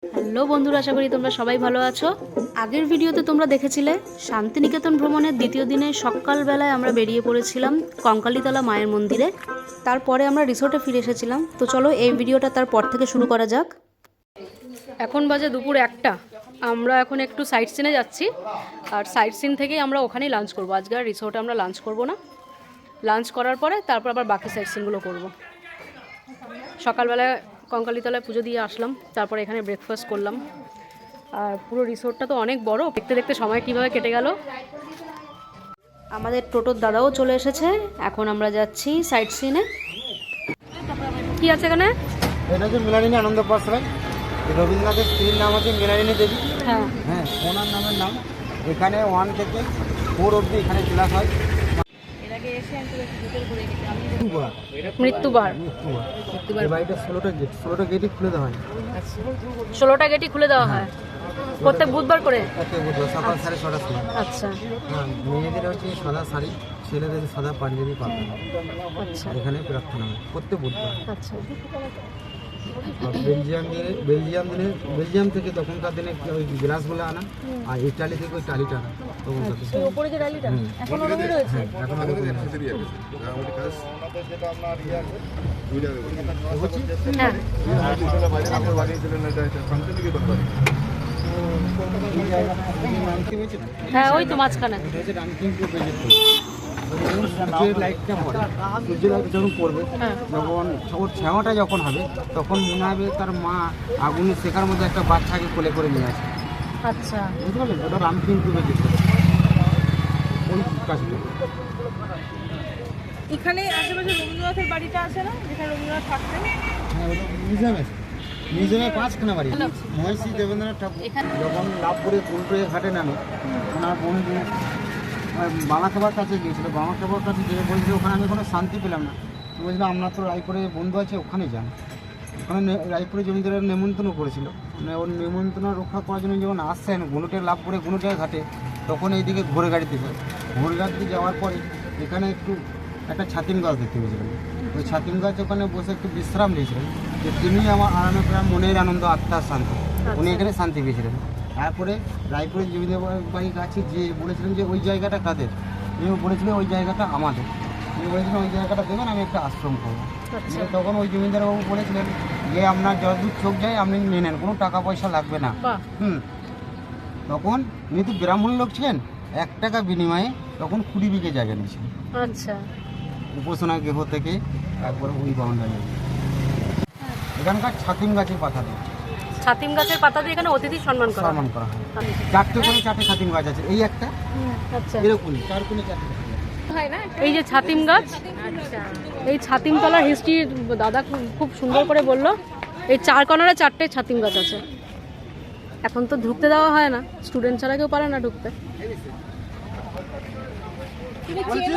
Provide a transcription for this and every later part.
Hello বন্ধুরা, আশা করি তোমরা সবাই ভালো আছো। আগের ভিডিওতে তোমরা দেখেছিলে শান্তিনিকেতন ভ্রমণের দ্বিতীয় দিনে সকালবেলায় আমরা বেরিয়ে পড়েছিলাম কঙ্কালীতলা মায়ের মন্দিরে। তারপরে আমরা রিসোর্টে ফিরে এসেছিলাম। তো চলো এই ভিডিওটা তারপর থেকে শুরু করা যাক। এখন বাজে দুপুর 1টা। আমরা এখন একটু সাইট সিনে যাচ্ছি, আর সাইট সিন থেকেই আমরা ওখানেই লাঞ্চ করবো। আজকে আর রিসোর্টে আমরা লাঞ্চ করবো না। লাঞ্চ করার পরে তারপর আবার বাকি সাইট সিনগুলো করবো। সকালবেলায় কঙ্কালীতলায় পুজো দিয়ে আসলাম, তারপরে এখানে ব্রেকফাস্ট করলাম। আর পুরো রিসোর্টটা তো অনেক বড়, দেখতে দেখতে সময় কীভাবে কেটে গেল। আমাদের টোটোর দাদাও চলে এসেছে। এখন আমরা যাচ্ছি সাইট সিনে। কি আছে এখানে? এটা হচ্ছে মৃণালিনী আনন্দ পাঠশালা। রবীন্দ্রনাথের স্ত্রীর নাম হচ্ছে মৃণালিনী দেবী। হ্যাঁ হ্যাঁ, ওনার নামের নাম। এখানে 1 থেকে 4 অবধি এখানে ক্লাস হয়। মৃত্যুবার বাড়িটা 16টা গেটই খুলে দেওয়া হয়। 16টা গেটই খুলে দেওয়া হয় প্রত্যেক বুধবার করে। প্রত্যেক বুধবার সকাল 6:30টার সময়। আচ্ছা হ্যাঁ, মেয়েদের হচ্ছে সাদা শাড়ি, ছেলেদের সাদা পাঞ্জাবি পাবে। আচ্ছা এখানে প্রার্থনা হয় প্রত্যেক বুধবার। আচ্ছা। আর বেলজিয়াম থেকে তখনকার দিনে ওই গ্লাসগুলো আনা, আর ইটালি থেকে ওই টালিটা আনা তখনকার দিনে। উপরে যে ডালিটা এখনো রয়ে রয়েছে। এখন হ্যাঁ ওই তো মাঝখানে। লাইটটা পড়ে, সূর্যের লাইট যখন পড়বে, যখন ওর ছাওয়াটা যখন হবে, তখন মনে হবে তার মা আগুনের শেখার মধ্যে একটা বাচ্চাকে কোলে করে নিয়ে আসে। আচ্ছা বুঝতে পারলেন? ওটা রামকিং টুবে যেত ওই কাজটা। এখানে আশেপাশে রবীন্দ্রনাথের বাড়িটা আছে না, যেখানে রবীন্দ্রনাথ থাকতেন? হ্যাঁ, ওটা মিউজিয়াম আছে। মিউজিয়ামে 5খানা বাড়ি। মহর্ষি দেবেন্দ্রনাথ ঠাকুর যখন লাভপুরে কুলটোয়ে ঘাটে নামে, ওনার বন্ধু বামাখাবার কাছে গিয়েছিল। বামাখাবার কাছে গিয়ে বলছিল ওখানে আমি কোনো শান্তি পেলাম না। বলছিলাম আপনার তো রায়পুরে বন্ধু আছে, ওখানে যান। ওখানে রায়পুরে জমিদারের নেমন্তন্ন করেছিল। মানে ওর নেমন্তন্ন রক্ষা করার জন্য যখন আসছেন গুনুটে লাভপুরে গুনুটের ঘাটে, তখন এইদিকে ঘোরে গাড়িতে যায়। ঘোরে গাড়িতে যাওয়ার পরে এখানে একটা ছাতিম গাছ দেখতে পেয়েছিলেন। ওই ছাতিম গাছ ওখানে বসে একটু বিশ্রাম নিয়েছিলেন, যে তিনি আমার আরামে প্রায় মনের আনন্দ, আত্মার শান্তি। উনি এখানে শান্তি পেয়েছিলেন। তারপরে রায়পুরের জমিদার বাড়ির কাছে যে বলেছিলেন যে ওই জায়গাটা কাদের, উনি বলেছিলেন ওই জায়গাটা আমাদের। উনি বলেছিলেন ওই জায়গাটা দেবেন, আমি একটা আশ্রম করবো। তখন ওই জমিদারবাবু বলেছিলেন যে আপনার যতদূর চোখ যায় আপনি নিয়ে নেন, কোনো টাকা পয়সা লাগবে না। তখন উনি তো ব্রাহ্মণ লোক ছিলেন, 1 টাকা বিনিময়ে তখন 20 বিঘে জায়গা নিয়েছিলেন। আচ্ছা উপাসনা গৃহ থেকে একবার ওই বাউন্ডারি। এখানকার ছাতিম গাছের পাতা দিয়ে ছাতিম গাছের পাতা দিয়ে এখানে অতিথি সম্মান করা সম্মান করা হয়। 4টে ছাতিম গাছ আছে। এই একটা, আচ্ছা এরকম 4 কোণে 4টে। এই যে ছাতিম গাছ, এই ছাতিমতলার হিস্ট্রি দাদা খুব সুন্দর করে বললো। এই 4 কর্নারে 4টে ছাতিম গাছ আছে। এখন তো ঢুকতে দেওয়া হয় না, স্টুডেন্ট ছাড়া কেউ পারে না ঢুকতে।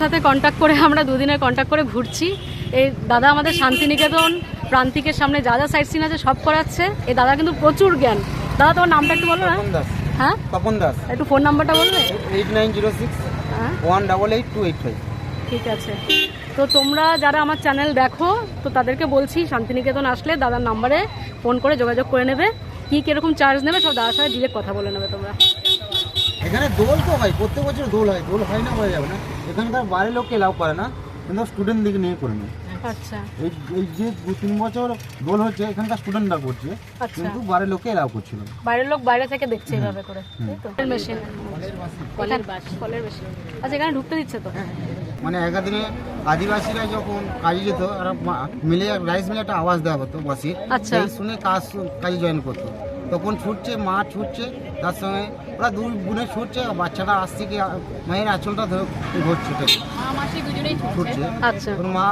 সাথে কন্ট্যাক্ট করে আমরা দুদিনের কন্ট্যাক্ট করে ঘুরছি। এই দাদা আমাদের শান্তিনিকেতন প্রান্তিকের সামনে যা যা সাইট সিন আছে সব করাচ্ছে। এই দাদা কিন্তু প্রচুর জ্ঞান। দাদা তোমার নামটা একটু বলো না। হ্যাঁ তপন দাস। একটু ফোন নাম্বারটা বলবে? 8906 188 ঠিক আছে। তো তোমরা যারা আমার চ্যানেল দেখো, তো তাদেরকে বলছি শান্তিনিকেতন আসলে দাদার নাম্বারে ফোন করে যোগাযোগ করে নেবে। কি কিরকম চার্জ নেবে সব দাদার সাথে ডিরেক্ট কথা বলে নেবে তোমরা। এখানে দোল তো হয়, প্রত্যেক বছর দোল হয়। দোল হয় না বলা যাবে না। এখানকার বাইরের লোককে এলাও করে না, কিন্তু স্টুডেন্ট দিকে নিয়ে করে নেয়। আচ্ছা এই যে 2-3 বছর দোল হচ্ছে, এখানকার স্টুডেন্টরা করছে, কিন্তু বাইরের লোককে এলাও করছিল। বাইরের লোক বাইরে থেকে দেখছে এইভাবে করে, তাই তো? মেশিন, কলের মেশিন। আচ্ছা এখানে ঢুকতে দিচ্ছে তো? মানে একদিনে আদিবাসীরা যখন কাজে যেত, আর মিলে রাইস মিলে একটা আওয়াজ দেওয়া হতো বাসি, আচ্ছা। সেই শুনে কাজে জয়েন করতো। তখন ছুটছে, মা ছুটছে, তার সঙ্গে ওরা 2 বোনে ছুটছে, বাচ্চাটা আসছে কি মায়ের আঁচলটা ধরছে, ছুটছে। আচ্ছা মা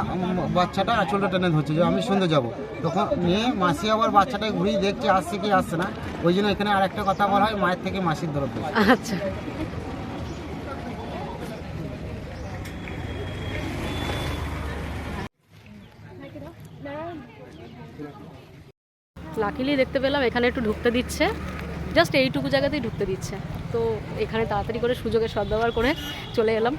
বাচ্চাটা আঁচলটা টেনে ধরছে যে আমি সন্ধ্যে যাবো। তখন নিয়ে মাসি আবার বাচ্চাটাকে ঘুরিয়ে দেখছে আসছে কি আসছে না। ওই জন্য এখানে আর একটা কথা বলা হয়, মায়ের থেকে মাসির দরদ। আচ্ছা। লাকিলি দেখতে পেলাম এখানে একটু ঢুকতে দিচ্ছে, জাস্ট এইটুকু জায়গাতেই ঢুকতে দিচ্ছে। তো এখানে তাড়াতাড়ি করে সুযোগের সদ্ব্যবহার করে চলে এলাম।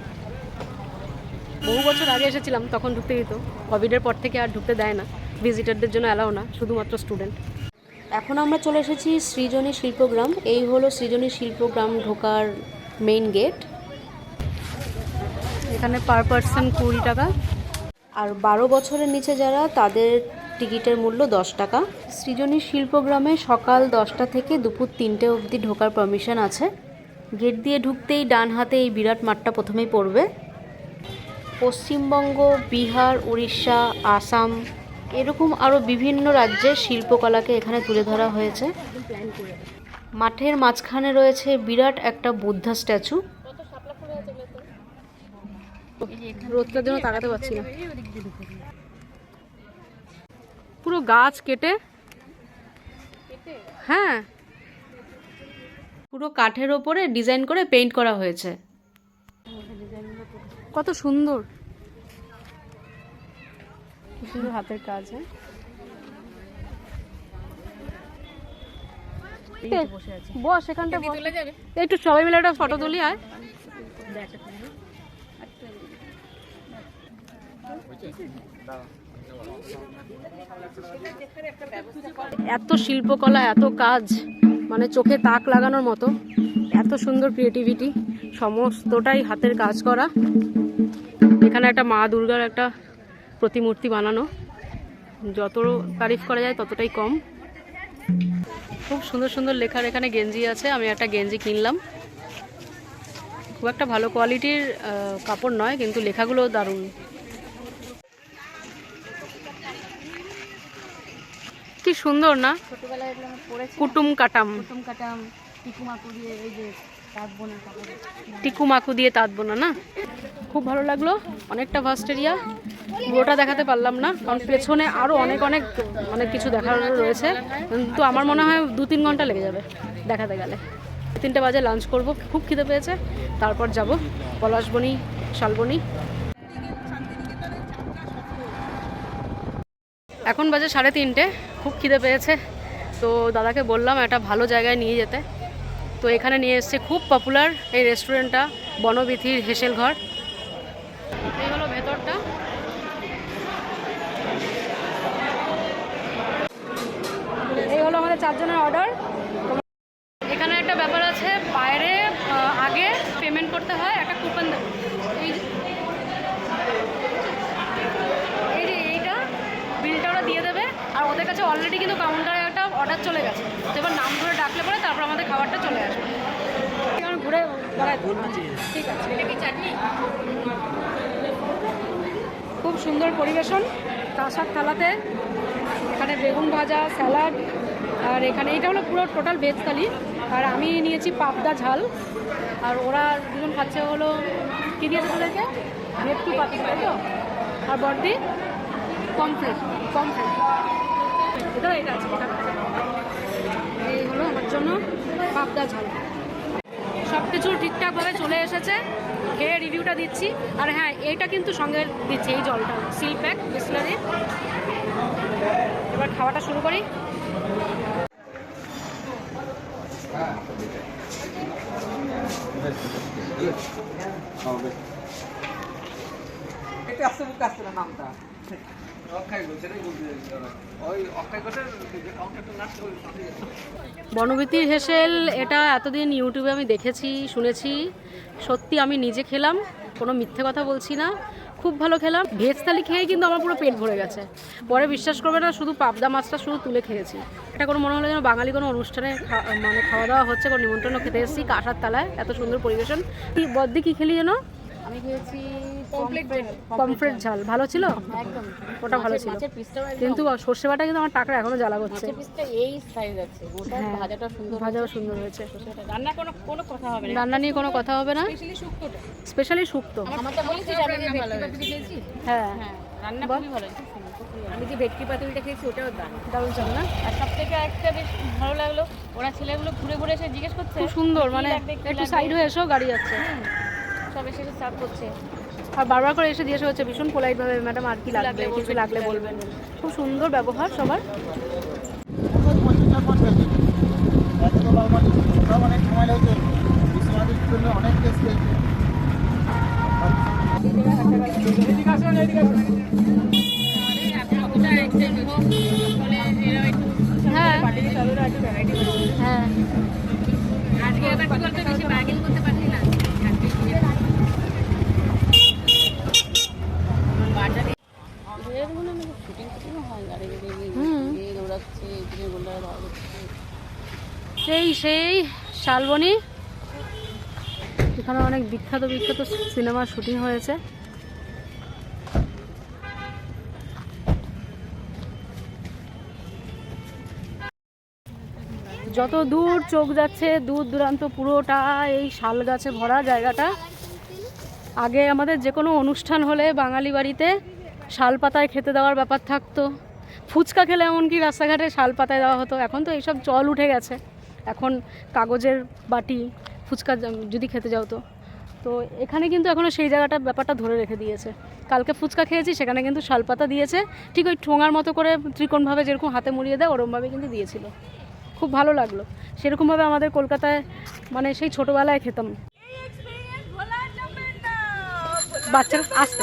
বহু বছর আগে এসেছিলাম, তখন ঢুকতে দিত। কোভিডের পর থেকে আর ঢুকতে দেয় না, ভিজিটারদের জন্য অ্যালাও না, শুধুমাত্র স্টুডেন্ট। এখন আমরা চলে এসেছি সৃজনী শিল্পগ্রাম। এই হলো সৃজনী শিল্পগ্রাম ঢোকার মেইন গেট। এখানে পার পার্সন 20 টাকা, আর 12 বছরের নিচে যারা তাদের টিকিটের মূল্য 10 টাকা। সৃজনী শিল্পগ্রামে সকাল 10টা থেকে দুপুর 3টে অবধি ঢোকার পারমিশন আছে। গেট দিয়ে ঢুকতেই ডান হাতে এই বিরাট মাঠটা প্রথমেই পড়বে। পশ্চিমবঙ্গ, বিহার, উড়িষ্যা, আসাম এরকম আরও বিভিন্ন রাজ্যের শিল্পকলাকে এখানে তুলে ধরা হয়েছে। মাঠের মাঝখানে রয়েছে বিরাট একটা বুদ্ধা স্ট্যাচু। রোদটার জন্য তাকাতে পারছি না। পুরো গাছ কেটে, হ্যাঁ পুরো কাঠের ওপরে ডিজাইন করে পেইন্ট করা হয়েছে। কত সুন্দর, সুন্দর হাতের কাজ। বস এখানটা, একটু সবাই মিলে একটা ফটো তুলি। আয় এত শিল্পকলা, এত কাজ, মানে চোখে তাক লাগানোর মতো। এত সুন্দর ক্রিয়েটিভিটি, সমস্তটাই হাতের কাজ করা। এখানে একটা মা দুর্গার একটা প্রতিমূর্তি বানানো, যত তারিফ করা যায় ততটাই কম। খুব সুন্দর সুন্দর লেখার এখানে গেঞ্জি আছে। আমি একটা গেঞ্জি কিনলাম। খুব একটা ভালো কোয়ালিটির কাপড় নয়, কিন্তু লেখাগুলো দারুণ। কি সুন্দর না, ছোটবেলায় কুটুম কাটাম, টিকু মাকু দিয়ে তাঁত বোনা না। খুব ভালো লাগলো, অনেকটা ভাস্ট এরিয়া। পুরোটা দেখাতে পারলাম না, কারণ পেছনে আরও অনেক অনেক অনেক কিছু দেখার রয়েছে। তো আমার মনে হয় 2-3 ঘন্টা লেগে যাবে দেখাতে গেলে। 3টে বাজে লাঞ্চ করব, খুব খিদে পেয়েছে। তারপর যাব পলাশবনি, শালবনি। এখন বাজে 3:30, খুব খিদে পেয়েছে। তো দাদাকে বললাম একটা ভালো জায়গায় নিয়ে যেতে। তো এখানে নিয়ে এসছে, খুব পপুলার এই রেস্টুরেন্টটা, বনবিথির হেসেল ঘর। এই হলো ভেতরটা। এই হলো আমাদের 4 জনের অর্ডার। এখানে একটা ব্যাপার আছে, বাইরে আগে পেমেন্ট করতে হয়, একটা কুপন দেবে। এই যে এইটা বিলটা ওরা দিয়ে দেবে, আর ওদের কাছে অলরেডি কিন্তু কাউন্টারে একটা অর্ডার চলে গেছে। তো এবার নাম ধরে ডাকলে পরে তারপর আমাদের খাবারটা চলে আসবে। এখানে ঘুরে দাঁড়ায়, ঠিক আছে। এটা কি চাটনি? খুব সুন্দর পরিবেশন, কাঁসার থালাতে। এখানে বেগুন ভাজা, স্যালাড, আর এখানে এটা হলো পুরো টোটাল ভেজ থালি। আর আমি নিয়েছি পাবদা ঝাল, আর ওরা দুজন খাচ্ছে হলো কী দিয়েছে তাদেরকে, ভেটকি পাতি, তাই তো? আর বর্দি পমফ্রেট, এটা এটা আছে। এই হলো আমার জন্য পাবদা ঝাল। সব কিছু ঠিকঠাকভাবে চলে এসেছে, খেয়ে রিভিউটা দিচ্ছি। আর হ্যাঁ, এইটা কিন্তু সঙ্গে দিচ্ছি, এই জলটা সিল প্যাক বিসলারি। এবার খাওয়াটা শুরু করি। বনবিথির হেসেল, এটা এতদিন ইউটিউবে আমি দেখেছি, শুনেছি। সত্যি আমি নিজে খেলাম, কোনো মিথ্যে কথা বলছি না। খুব ভালো খেলাম। ভেজ থালি খেয়ে কিন্তু আমার পুরো পেট ভরে গেছে। পরে বিশ্বাস করবে না, শুধু পাবদা মাছটা শুধু তুলে খেয়েছি। এটা কোনো মনে হলো যেন বাঙালি কোনো অনুষ্ঠানে মানে খাওয়া দাওয়া হচ্ছে, কোনো নিমন্ত্রণ খেতে এসেছি কাঁসার থালায়। এত সুন্দর পরিবেশন। কি বদ্দি কি খেলি যেন? আমি খেয়েছি পমফ্রেট ঝাল, ভালো ছিল একদম। ওটা, ভালো ছিল। কিন্তু সর্ষে বাটা কিন্তু আমার টাকা এখনো জ্বালা করছে। এই সাইজ আছে, ওটা ভাজাটা সুন্দর, ভাজাও সুন্দর হয়েছে। রান্না কোনো কথা হবে না, রান্না নিয়ে কোনো কথা হবে না। স্পেশালি শুক্তো। আমারটা বলেছি যে আমি যে ভেটকি পাতুরি খেয়েছি, হ্যাঁ রান্না খুবই ভালো। আমি যে ভেটকি পাতুরিটা খেয়েছি ওটাও দারুণ ছিল না। আর সব থেকে একটা বেশ ভালো লাগলো, ওরা ছেলেগুলো ঘুরে ঘুরে এসে জিজ্ঞেস করছে, খুব সুন্দর, মানে একটু সাইড হয়ে এসো, গাড়ি যাচ্ছে, সব এসে সার্ভ করছে। আর বারবার করে এসে জিজ্ঞেস হচ্ছে ভীষণ পোলাইটভাবে, ম্যাডাম আর কি লাগবে, কিছু লাগলে বলবেন। খুব সুন্দর ব্যবহার সবার। অনেক সময় লাগছে, বিশ্বনাথের জন্য অনেক কেস পেয়েছে। হ্যাঁ, হ্যাঁ আজকে আবার কি বলতো বেশি বার্গেন করতে পারছি না সেই সেই শালবনি, এখানে অনেক বিখ্যাত বিখ্যাত সিনেমার শুটিং হয়েছে। যত দূর চোখ যাচ্ছে দূর দূরান্ত পুরোটা এই শাল গাছে ভরা জায়গাটা। আগে আমাদের যে কোনো অনুষ্ঠান হলে বাঙালি বাড়িতে শাল পাতায় খেতে দেওয়ার ব্যাপার থাকতো। ফুচকা খেলে এমনকি রাস্তাঘাটে শাল পাতায় দেওয়া হতো। এখন তো এইসব চল উঠে গেছে, এখন কাগজের বাটি ফুচকা যদি খেতে যাও তো। তো এখানে কিন্তু এখনও সেই জায়গাটা ব্যাপারটা ধরে রেখে দিয়েছে। কালকে ফুচকা খেয়েছি, সেখানে কিন্তু শাল পাতা দিয়েছে, ঠিক ওই ঠোঙার মতো করে ত্রিকোণভাবে যেরকম হাতে মুড়িয়ে দেয় ওরমভাবে কিন্তু দিয়েছিল। খুব ভালো লাগলো। সেরকমভাবে আমাদের কলকাতায় মানে সেই ছোটোবেলায় খেতাম। বাচ্চারা আসতে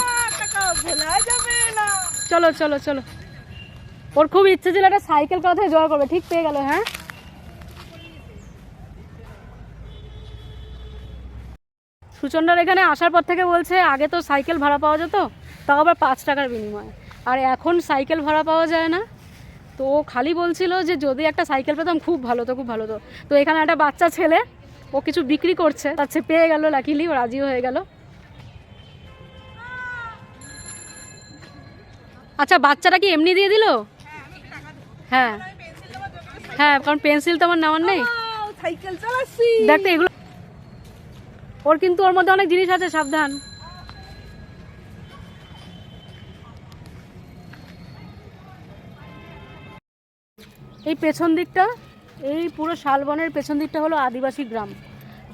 চলো চলো চলো, ওর খুব ইচ্ছে ছিল একটা সাইকেল কোথায় জোগাড় করবে, ঠিক পেয়ে গেল। হ্যাঁ সুচন্ডার এখানে আসার পর থেকে বলছে আগে তো সাইকেল ভাড়া পাওয়া যেত, তাও আবার 5 টাকার বিনিময়ে, আর এখন সাইকেল ভাড়া পাওয়া যায় না। তো ও খালি বলছিল যে যদি একটা সাইকেল পেতাম খুব ভালো তো, খুব ভালো তো। তো এখানে একটা বাচ্চা ছেলে ও কিছু বিক্রি করছে, তার সে পেয়ে গেল, লাকিলি ও রাজিও হয়ে গেল। আচ্ছা বাচ্চাটা কি এমনি দিয়ে দিল? হ্যাঁ হ্যাঁ, কারণ পেন্সিল তো আমার নেওয়ার নেই। সাইকেল চালাচ্ছি দেখতে এগুলো ওর, কিন্তু ওর মধ্যে অনেক জিনিস আছে, সাবধান। এই পেছন দিকটা, এই পুরো শালবনের পেছন দিকটা হলো আদিবাসী গ্রাম।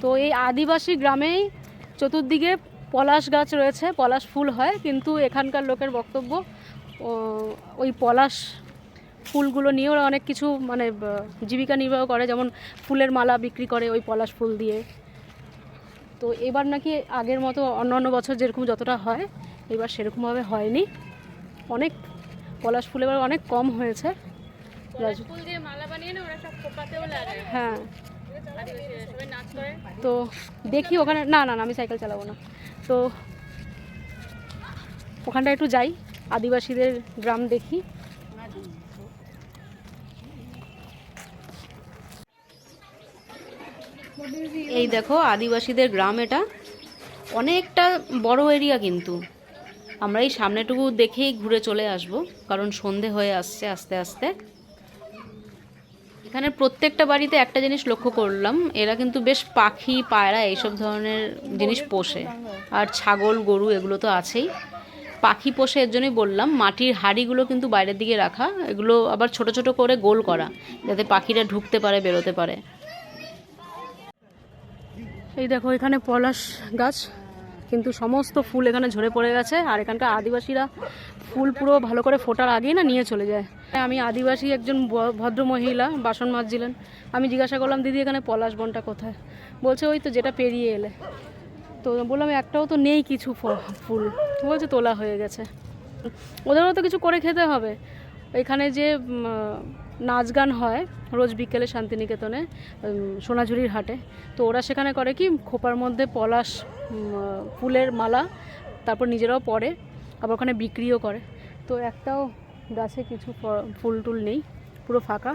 তো এই আদিবাসী গ্রামেই চতুর্দিকে পলাশ গাছ রয়েছে, পলাশ ফুল হয়, কিন্তু এখানকার লোকের বক্তব্য ওই পলাশ ফুলগুলো নিয়ে ওরা অনেক কিছু মানে জীবিকা নির্বাহ করে, যেমন ফুলের মালা বিক্রি করে ওই পলাশ ফুল দিয়ে। তো এবার নাকি আগের মতো অন্য বছর যেরকম যতটা হয় এবার সেরকমভাবে হয়নি, অনেক পলাশ ফুল এবার অনেক কম হয়েছে। ফুল দিয়ে মালা বানিয়ে না ওরা সব খোপাতেও লাগায়। হ্যাঁ সবাই নাচ করে। তো দেখি ওখানে, না না না আমি সাইকেল চালাবো না, তো ওখানটা একটু যাই, আদিবাসীদের গ্রাম দেখি। এই দেখো আদিবাসীদের গ্রাম, এটা অনেকটা বড় এরিয়া, কিন্তু আমরা এই সামনেটুকু দেখেই ঘুরে চলে আসব, কারণ সন্ধে হয়ে আসছে আস্তে আস্তে। এখানে প্রত্যেকটা বাড়িতে একটা জিনিস লক্ষ্য করলাম, এরা কিন্তু বেশ পাখি পায়রা এইসব ধরনের জিনিস পোষে, আর ছাগল গরু এগুলো তো আছেই। পাখি পোষে এর জন্যই বললাম, মাটির হাঁড়িগুলো কিন্তু বাইরের দিকে রাখা, এগুলো আবার ছোট ছোট করে গোল করা, যাতে পাখিরা ঢুকতে পারে বেরোতে পারে। এই দেখো এখানে পলাশ গাছ, কিন্তু সমস্ত ফুল এখানে ঝরে পড়ে গেছে, আর এখানকার আদিবাসীরা ফুল পুরো ভালো করে ফোটার আগেই না নিয়ে চলে যায়। আমি আদিবাসী একজন ভদ্র মহিলা বাসন মাজছিলেন, আমি জিজ্ঞাসা করলাম দিদি এখানে পলাশ বনটা কোথায়? বলছে ওই তো যেটা পেরিয়ে এলে। তো বললাম একটাও তো নেই কিছু ফুল, বলছে তোলা হয়ে গেছে। ওদেরও তো কিছু করে খেতে হবে। এখানে যে নাচ গান হয় রোজ বিকেলে শান্তিনিকেতনে সোনাঝুরির হাটে, তো ওরা সেখানে করে কি খোপার মধ্যে পলাশ ফুলের মালা, তারপর নিজেরাও পরে, আবার ওখানে বিক্রিও করে। তো একটাও গাছে কিছু ফুল টুল নেই, পুরো ফাঁকা।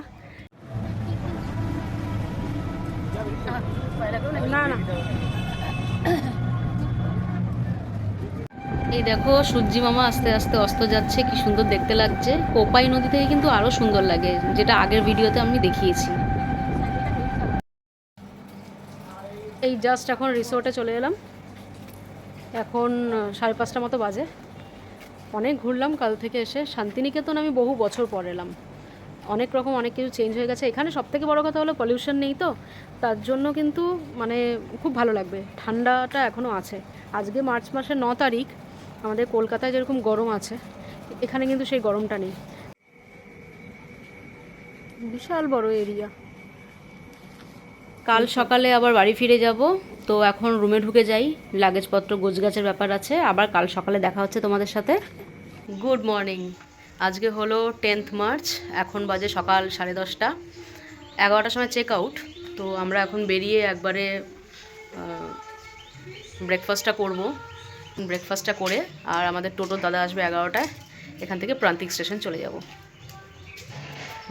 না না এই দেখো সূর্যি মামা আস্তে আস্তে অস্ত যাচ্ছে, কি সুন্দর দেখতে লাগছে। কোপাই নদী থেকে কিন্তু আরও সুন্দর লাগে, যেটা আগের ভিডিওতে আমি দেখিয়েছি। এই জাস্ট এখন রিসোর্টে চলে এলাম, এখন 5:30 মতো বাজে। অনেক ঘুরলাম কাল থেকে এসে। শান্তিনিকেতন আমি বহু বছর পর এলাম, অনেক রকম অনেক কিছু চেঞ্জ হয়ে গেছে। এখানে সবথেকে বড় কথা হলো পলিউশন নেই, তো তার জন্য কিন্তু মানে খুব ভালো লাগবে। ঠান্ডাটা এখনও আছে। আজকে মার্চ মাসের 9 তারিখ, আমাদের কলকাতায় যেরকম গরম আছে এখানে কিন্তু সেই গরমটা নেই। বিশাল বড় এরিয়া। কাল সকালে আবার বাড়ি ফিরে যাব, তো এখন রুমে ঢুকে যাই, লাগেজপত্র গোছগাছের ব্যাপার আছে। আবার কাল সকালে দেখা হচ্ছে তোমাদের সাথে। Good morning. আজকে হলো 10th মার্চ, এখন বাজে সকাল 10:30। 11টার সময় চেক আউট। তো আমরা এখন বেরিয়ে একবারে ব্রেকফাস্টটা করব। ব্রেকফাস্টটা করে আর আমাদের টোটো দাদা আসবে 11টায়, এখান থেকে প্রান্তিক স্টেশন চলে যাব।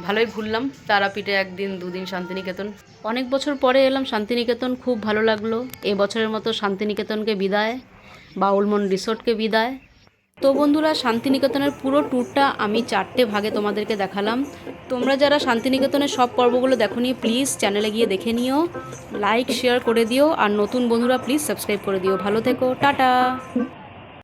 ভালোই ঘুরলাম, তারাপীঠে একদিন, 2 দিন শান্তিনিকেতন। অনেক বছর পরে এলাম শান্তিনিকেতন, খুব ভালো লাগলো। এবছরের মতো শান্তিনিকেতনকে বিদায়, বাউলমন রিসোর্টকে বিদায়। তো বন্ধুরা, শান্তিনিকেতনের পুরো ট্যুরটা আমি 4টে ভাগে তোমাদেরকে দেখালাম। তোমরা যারা শান্তিনিকেতনের সব পর্বগুলো দেখোনি, প্লিজ চ্যানেলে গিয়ে দেখে নিও, লাইক শেয়ার করে দিও, আর নতুন বন্ধুরা প্লিজ সাবস্ক্রাইব করে দিও। ভালো থেকো, টাটা।